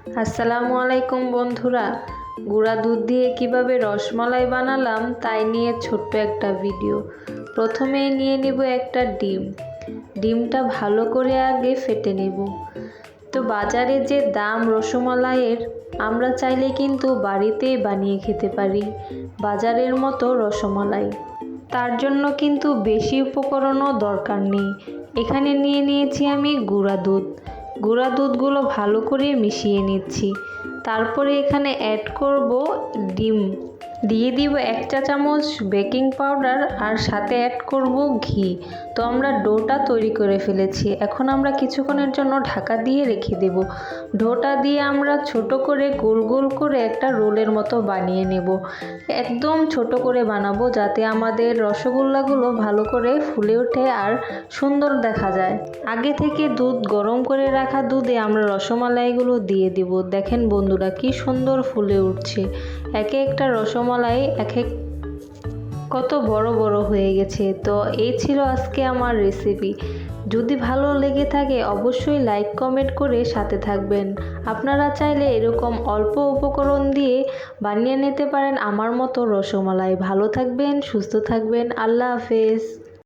আসসালামু আলাইকুম বন্ধুরা, গুঁড়া দুধ দিয়ে কিভাবে রসমালাই বানালাম তাই নিয়ে ছোট্ট একটা ভিডিও। প্রথমেই নিয়ে নেব একটা ডিমটা ভালো করে আগে ফেটে নেব। তো বাজারে যে দাম রসমালাইয়ের, আমরা চাইলে কিন্তু বাড়িতেই বানিয়ে খেতে পারি বাজারের মতো রসমালাই। তার জন্য কিন্তু বেশি উপকরণও দরকার নেই। এখানে নিয়ে নিয়েছি আমি গুঁড়া দুধগুলো ভালো করে মিশিয়ে নিচ্ছি। তারপরে এখানে অ্যাড করব ডিম, দিয়ে দিব 1 চা চামচ বেকিং পাউডার আর সাথে অ্যাড করব ঘি। তো আমরা ডোটা তৈরি করে ফেলেছি, এখন আমরা কিছুক্ষণের জন্য ঢাকা দিয়ে রেখে দেব। ডোটা দিয়ে আমরা ছোট করে গোল গোল করে একটা রোলের মতো বানিয়ে নেব। একদম ছোট করে বানাবো যাতে আমাদের রসগোল্লাগুলো ভালো করে ফুলে ওঠে আর সুন্দর দেখা যায়। আগে থেকে দুধ গরম করে রাখা দুধে আমরা রসমালাইগুলো দিয়ে দিব। দেখেন বন্ধুরা কি সুন্দর ফুলে উঠছে। একে একটা রসমালাই কত বড় বড় হয়ে গেছে। তো এই ছিল আজকে আমার রেসিপি। যদি ভালো লেগে থাকে অবশ্যই লাইক কমেন্ট করে সাথে থাকবেন। আপনারা চাইলে এরকম অল্প উপকরণ দিয়ে বানিয়ে নিতে পারেন আমার মতো রসমালাই। ভালো থাকবেন, সুস্থ থাকবেন, আল্লাহ হাফেজ।